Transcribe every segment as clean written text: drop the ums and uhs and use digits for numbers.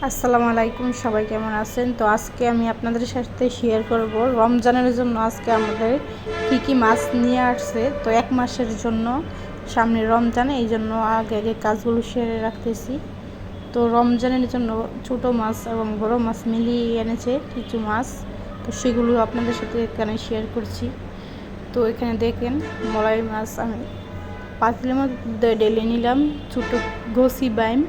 আসসালামু আলাইকুম, সবাই কেমন আছেন? তো আজকে আমি আপনাদের সাথে শেয়ার করব রমজানের জন্য আজকে আমাদের কী মাছ নিয়ে আসছে। তো 1 মাসের জন্য সামনে রমজান, এই জন্য আগে আগে কাজগুলো সেরে রাখতেছি। তো রমজানের জন্য ছোট মাছ এবং বড় মাছ মিলিয়ে এনেছে কিছু মাছ, তো সেগুলো আপনাদের সাথে এখানে শেয়ার করছি। তো এখানে দেখেন মলাই মাছ আমি পাতিলের মধ্যে ঢেলে নিলাম, ছোটো ঘসি বাইম,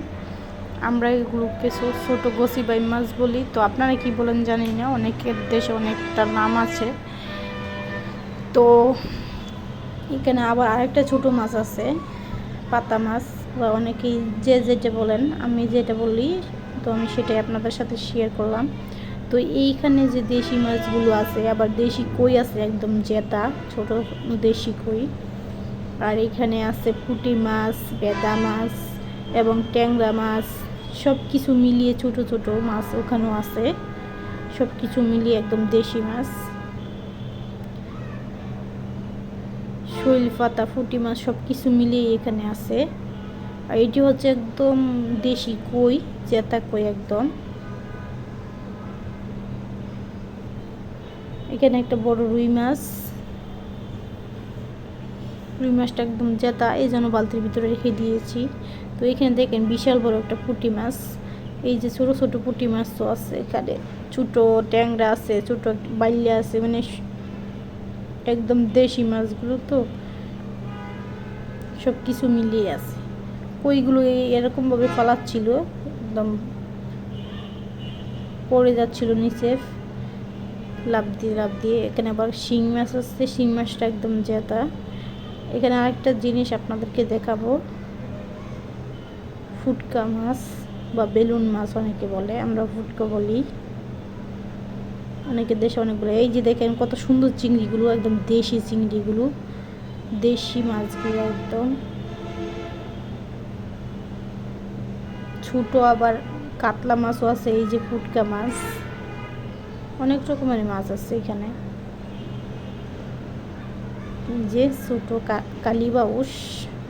আমরা এগুলোকে ছোটো ঘসি বাইম মাছ বলি। তো আপনারা কি বলেন জানি না, অনেকের দেশে অনেকটা নাম আছে। তো এখানে আবার আরেকটা ছোটো মাছ আছে, পাতা মাছ, বা অনেকেই যে যেটা বলেন, আমি যেটা বলি তো আমি সেটাই আপনাদের সাথে শেয়ার করলাম। তো এইখানে যে দেশি মাছগুলো আছে, আবার দেশি কই আছে, একদম জেতা ছোট দেশি কই। আর এখানে আছে পুঁটি মাছ, বেদা মাছ এবং ট্যাংরা মাছ, সব কিছু মিলিয়ে ছোট ছোট মাছ ওখানেও আছে, সব কিছু মিলিয়ে একদম দেশি মাছ। শৈল পাতা, পুঁটি মাছ সব কিছু মিলিয়ে এখানে আছে। আর এটি হচ্ছে একদম দেশি কই, জেতা কই একদম। এখানে একটা বড় রুই মাছটা একদম জেতা, এই জন্য বালতির ভিতরে রেখে দিয়েছি। তো এখানে দেখেন বিশাল বড় একটা পুঁটি মাছ, এই যে ছোট ছোট পুঁটি মাছ তো আছে এখানে, ছোটো ট্যাংরা আছে, ছোটো বাইল্লা আছে, মানে একদম দেশি মাছগুলো তো সব কিছু মিলিয়ে আছে। কইগুলো এরকমভাবে ফালাচ্ছিল, একদম পড়ে যাচ্ছিল নিচে লাফ দিয়ে। এখানে আবার শিং মাছ আছে, শিং মাছটা একদম জেতা। এখানে আরেকটা জিনিস আপনাদেরকে দেখাবো, ফুটকা মাছ বা বেলুন মাছ অনেকে বলে, আমরা ফুটকা বলি, অনেকের দেশে অনেক বলে। এই যে দেখেন কত সুন্দর চিংড়িগুলো, একদম দেশি চিংড়িগুলো, দেশি মাছগুলো একদম ছোটো। আবার কাতলা মাছও আছে, এই যে ফুটকা মাছ, অনেক রকমের মাছ আছে এখানে। যে ছোটো কালিবাউস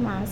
মাছ।